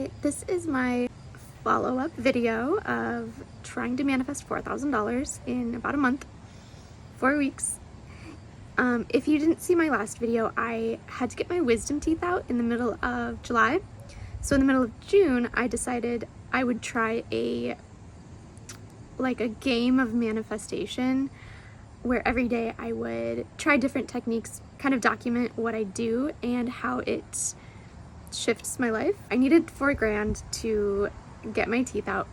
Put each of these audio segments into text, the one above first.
Hi, this is my follow-up video of trying to manifest $4,000 in about a month, 4 weeks. If you didn't see my last video, I had to get my wisdom teeth out in the middle of July. So in the middle of June, I decided I would try a game of manifestation where every day I would try different techniques, kind of document what I do and how it shifts my life. I needed $4,000 to get my teeth out.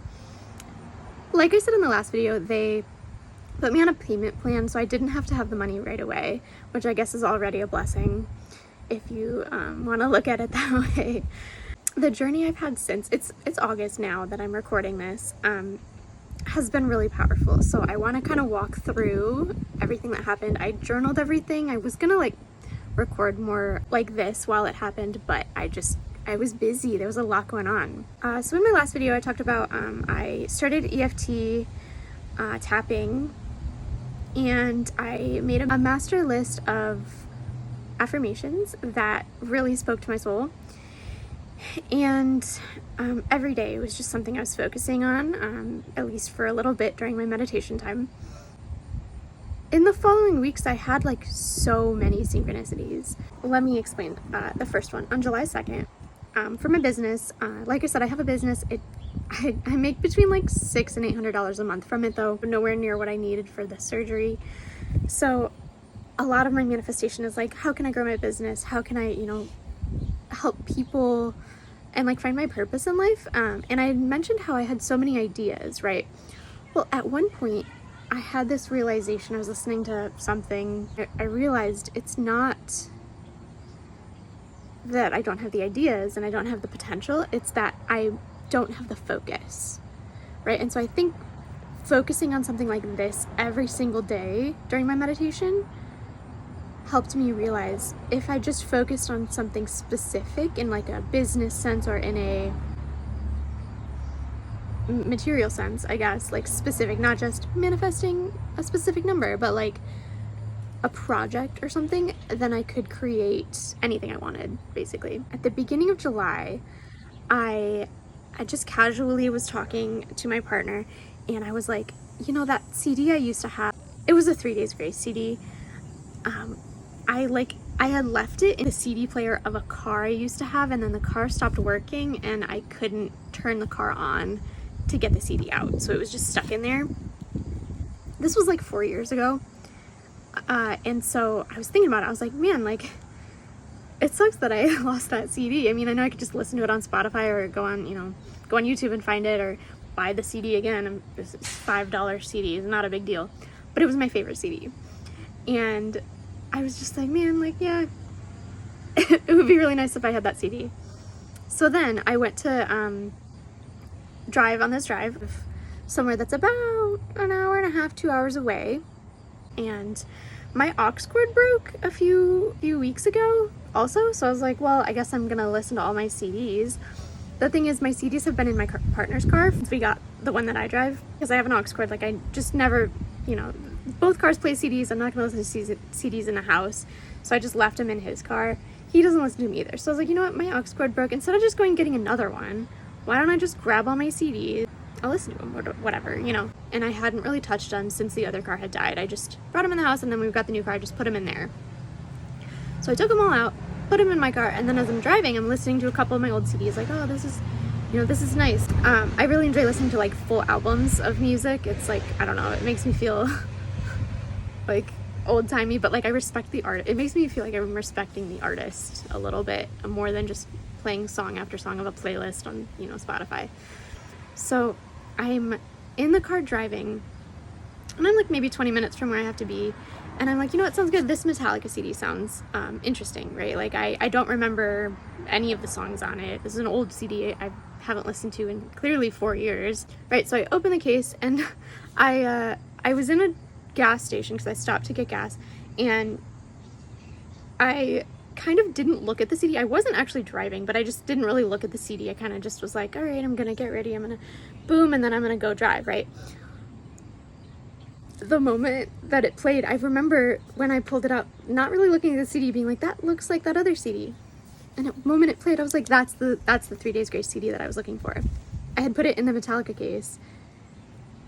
Like I said in the last video, they put me on a payment plan, so I didn't have to have the money right away, which I guess is already a blessing if you want to look at it that way. The journey I've had since, it's August now that I'm recording this, has been really powerful. So I want to kind of walk through everything that happened. I journaled everything. I was gonna record more like this while it happened, but I was busy. There was a lot going on. So in my last video, I talked about I started EFT tapping, and I made a master list of affirmations that really spoke to my soul. And every day it was just something I was focusing on, at least for a little bit during my meditation time. In the following weeks, I had so many synchronicities. Let me explain the first one. On July 2nd, for my business, like I said, I have a business. I make between $600 and $800 a month from it, though nowhere near what I needed for the surgery. So a lot of my manifestation is how can I grow my business? How can I, help people and find my purpose in life? And I mentioned how I had so many ideas, right? Well, at one point I had this realization. I was listening to something. I realized it's not that I don't have the ideas and I don't have the potential, it's that I don't have the focus, right? And so I think focusing on something like this every single day during my meditation helped me realize if I just focused on something specific in a business sense or in a material sense, I guess, specific, not just manifesting a specific number, but a project or something, then I could create anything I wanted, basically. At the beginning of July, I just casually was talking to my partner, and I was like, that CD I used to have, it was a 3 Days Grace CD. I had left it in the CD player of a car I used to have, and then the car stopped working and I couldn't turn the car on to get the CD out. So it was just stuck in there. This was 4 years ago. And so I was thinking about it. I was like, man, it sucks that I lost that CD. I mean, I know I could just listen to it on Spotify or go on YouTube and find it, or buy the CD again. This is $5 CD. It's not a big deal, but it was my favorite CD. And I was just like, man, yeah, it would be really nice if I had that CD. So then I went to drive on this drive somewhere that's about an hour and a half, 2 hours away. And my aux cord broke a few weeks ago also. So I was like, well, I guess I'm gonna listen to all my CDs. The thing is, my CDs have been in my partner's car since we got the one that I drive, because I have an aux cord. I just never, both cars play CDs. I'm not gonna listen to CDs in the house. So I just left him in his car. He doesn't listen to them either. So I was like, you know what, my aux cord broke. Instead of just going and getting another one, why don't I just grab all my CDs? I'll listen to them or whatever, And I hadn't really touched them since the other car had died. I just brought them in the house, and then when we got the new car, I just put them in there. So I took them all out, put them in my car, and then as I'm driving, I'm listening to a couple of my old CDs, oh, this is nice. I really enjoy listening to full albums of music. It's I don't know, it makes me feel old-timey, but I respect the art. It makes me feel like I'm respecting the artist a little bit more than just playing song after song of a playlist on Spotify. So I'm in the car driving, and I'm maybe 20 minutes from where I have to be, and I'm like, it sounds good. This Metallica CD sounds interesting, right? I don't remember any of the songs on it. This is an old CD I haven't listened to in clearly 4 years, right? So I open the case, and I was in a gas station because I stopped to get gas, and I kind of didn't look at the CD. I wasn't actually driving, but I just didn't really look at the CD. I kind of just was like, all right, I'm gonna get ready, I'm gonna boom, and then I'm gonna go drive, right? The moment that it played, I remember when I pulled it up, not really looking at the CD, being like, that looks like that other CD. And the moment it played, I was like, that's the 3 Days Grace CD that I was looking for. I had put it in the Metallica case,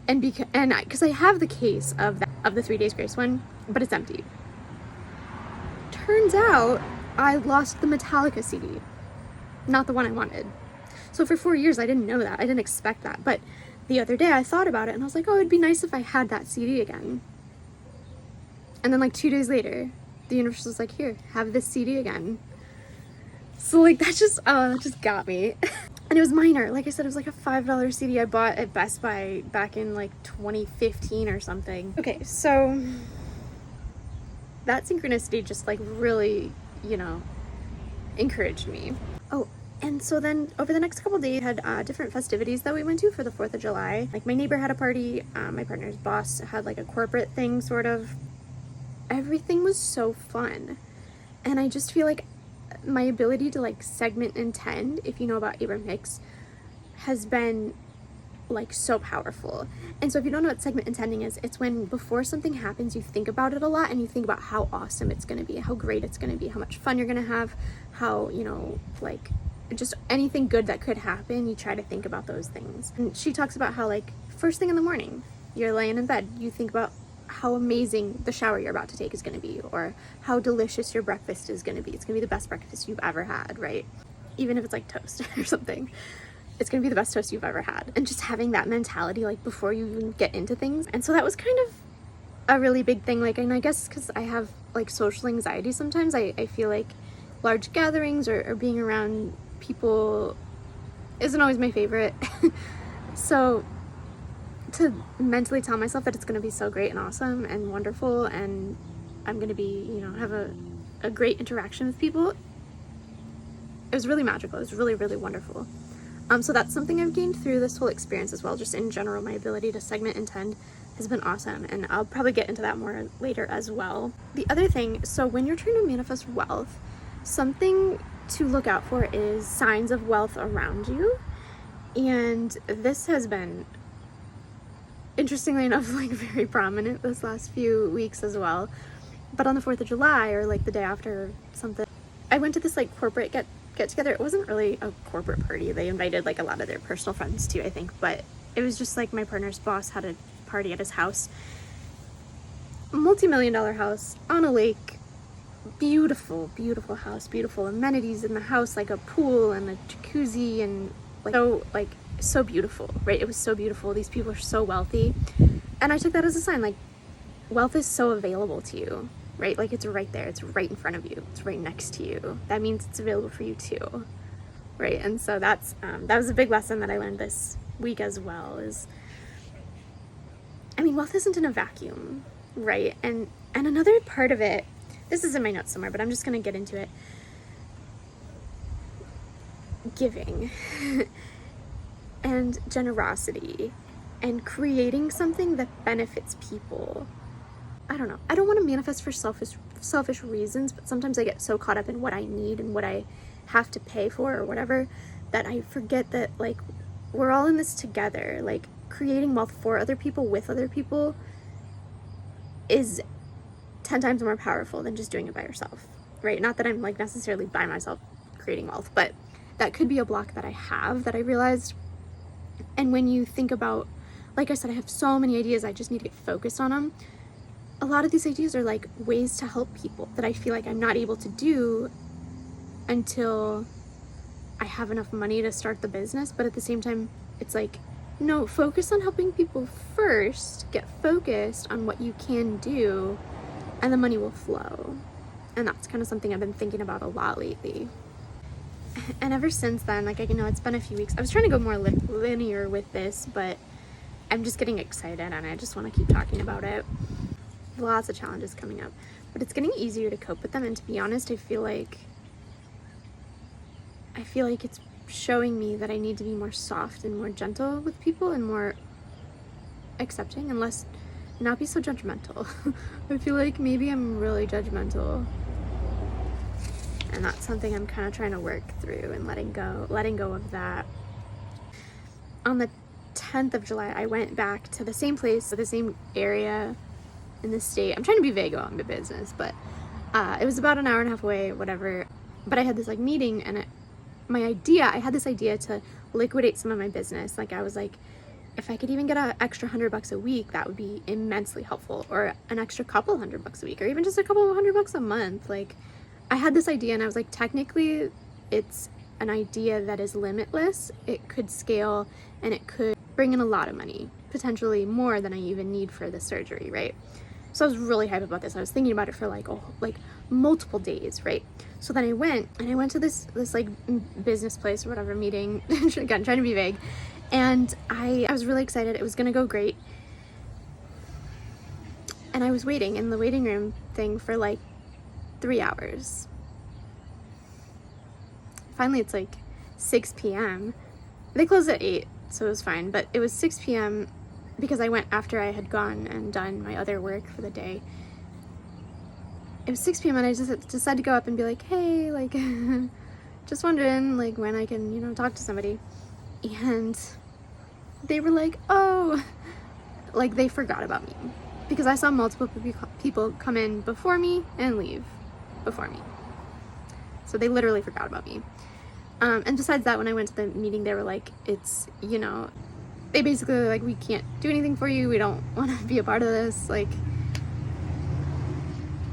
and because I have the case of the 3 Days Grace one, but it's empty. Turns out I lost the Metallica CD, not the one I wanted. So for 4 years, I didn't know that. I didn't expect that. But the other day, I thought about it, and I was like, oh, it'd be nice if I had that CD again. And then like 2 days later, the universe was like, here, have this CD again. So like that just got me. And it was minor. Like I said, it was like a $5 CD I bought at Best Buy back in like 2015 or something. Okay, so that synchronicity just like really, encouraged me. Oh, and so then over the next couple days, we had different festivities that we went to for the 4th of July. Like my neighbor had a party, my partner's boss had like a corporate thing, sort of. Everything was so fun. And I just feel like my ability to like segment and tend, if you know about Abraham Hicks, has been like so powerful. And so if you don't know what segment intending is, it's when before something happens, you think about it a lot and you think about how awesome it's going to be, how great it's going to be, how much fun you're going to have, how, like just anything good that could happen, you try to think about those things. And she talks about how like first thing in the morning, you're laying in bed, you think about how amazing the shower you're about to take is going to be, or how delicious your breakfast is going to be. It's going to be the best breakfast you've ever had, right? Even if it's like toast or something, it's going to be the best toast you've ever had. And just having that mentality like before you even get into things. And so that was kind of a really big thing. Like, and I guess because I have like social anxiety sometimes, I feel like large gatherings or being around people isn't always my favorite. So to mentally tell myself that it's going to be so great and awesome and wonderful, and I'm going to be, have a great interaction with people, it was really magical. It was really, really wonderful. So that's something I've gained through this whole experience as well. Just in general, my ability to segment and tend has been awesome, and I'll probably get into that more later as well. The other thing, so when you're trying to manifest wealth, something to look out for is signs of wealth around you. And this has been, interestingly enough, like very prominent this last few weeks as well. But on the 4th of July, or like the day after something, I went to this like corporate get together. It wasn't really a corporate party. They invited like a lot of their personal friends too, I think, but it was just like my partner's boss had a party at his house. Multi-million-dollar house on a lake. Beautiful, beautiful house, beautiful amenities in the house, like a pool and a jacuzzi, and like so beautiful, right? It was so beautiful. These people are so wealthy. And I took that as a sign, like wealth is so available to you, right? Like it's right there. It's right in front of you. It's right next to you. That means it's available for you too, right? And so that was a big lesson that I learned this week as well, is, wealth isn't in a vacuum, right? And another part of it, this is in my notes somewhere, but I'm just going to get into it. Giving and generosity and creating something that benefits people. I don't know. I don't want to manifest for selfish reasons, but sometimes I get so caught up in what I need and what I have to pay for or whatever that I forget that like we're all in this together. Like creating wealth for other people, with other people, is 10 times more powerful than just doing it by yourself, right? Not that I'm like necessarily by myself creating wealth, but that could be a block that I have, that I realized. And when you think about, like I said, I have so many ideas, I just need to get focused on them. A lot of these ideas are like ways to help people that I feel like I'm not able to do until I have enough money to start the business. But at the same time, it's like, no, focus on helping people first, get focused on what you can do, and the money will flow. And that's kind of something I've been thinking about a lot lately. And ever since then, like, it's been a few weeks. I was trying to go more linear with this, but I'm just getting excited and I just want to keep talking about it. Lots of challenges coming up, but it's getting easier to cope with them. And to be honest, I feel like it's showing me that I need to be more soft and more gentle with people and more accepting and not be so judgmental. I feel like maybe I'm really judgmental. And that's something I'm kind of trying to work through and letting go of that. On the 10th of July, I went back to the same place, the same area in the state. I'm trying to be vague on my business, but it was about an hour and a half away, whatever. But I had this like meeting, and I had this idea to liquidate some of my business. Like I was like, if I could even get an extra $100 a week, that would be immensely helpful, or an extra couple $100 a week, or even just a couple of $100 a month. Like I had this idea, and I was like, technically it's an idea that is limitless. It could scale, and it could bring in a lot of money, potentially more than I even need for the surgery, right? So I was really hyped about this. I was thinking about it for like multiple days, right? So then I went to this like business place or whatever, meeting, again, trying to be vague. And I was really excited. It was gonna go great. And I was waiting in the waiting room thing for like 3 hours. Finally, it's like 6 p.m. They closed at 8, so it was fine. But it was 6 p.m. because I went after I had gone and done my other work for the day. It was 6 p.m. and I just decided to go up and be like, hey, like, just wondering, like, when I can, talk to somebody. And they were like, oh, like, they forgot about me. Because I saw multiple people come in before me and leave before me. So they literally forgot about me. And besides that, when I went to the meeting, they were like, it's, they basically were like, we can't do anything for you. We don't want to be a part of this. Like,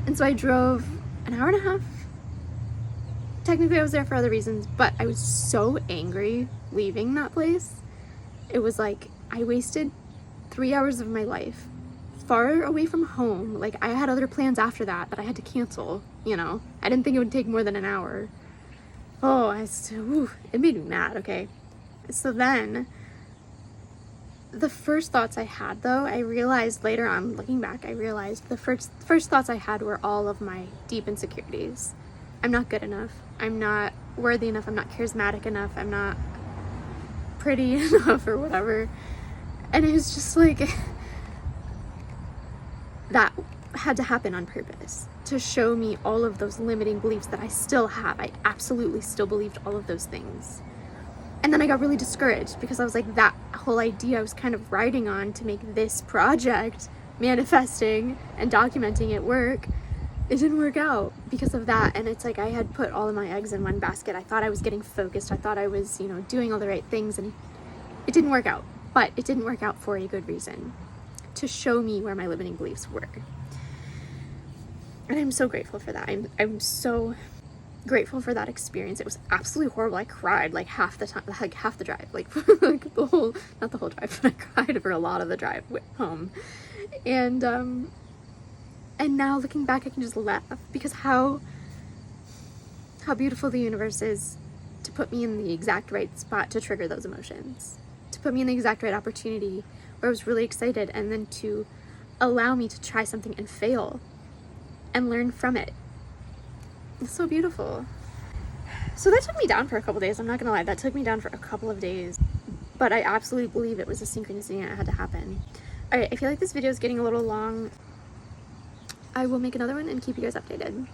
and so I drove an hour and a half. Technically I was there for other reasons, but I was so angry leaving that place. It was like, I wasted 3 hours of my life far away from home. Like I had other plans after that I had to cancel, I didn't think it would take more than an hour. Oh, it made me mad, okay? So then, the first thoughts I had, though, I realized later on, looking back, I realized the first thoughts I had were all of my deep insecurities. I'm not good enough. I'm not worthy enough. I'm not charismatic enough. I'm not pretty enough, or whatever. And it was just like, that had to happen on purpose to show me all of those limiting beliefs that I still have. I absolutely still believed all of those things. And then I got really discouraged because I was like, that whole idea I was kind of riding on to make this project, manifesting and documenting it, work, it didn't work out because of that. And it's like I had put all of my eggs in one basket. I thought I was getting focused. I thought I was, doing all the right things, and it didn't work out. But it didn't work out for a good reason, to show me where my limiting beliefs were. And I'm so grateful for that. I'm so grateful for that experience. It was absolutely horrible. I cried like half the time, like half the drive, like, like not the whole drive, but I cried for a lot of the drive home. And now looking back, I can just laugh because how beautiful the universe is to put me in the exact right spot to trigger those emotions, to put me in the exact right opportunity where I was really excited, and then to allow me to try something and fail and learn from it. It's so beautiful. So that took me down for a couple days. I'm not gonna lie, that took me down for a couple of days, but I absolutely believe it was a synchronicity and it had to happen. All right, I feel like this video is getting a little long. I will make another one and keep you guys updated.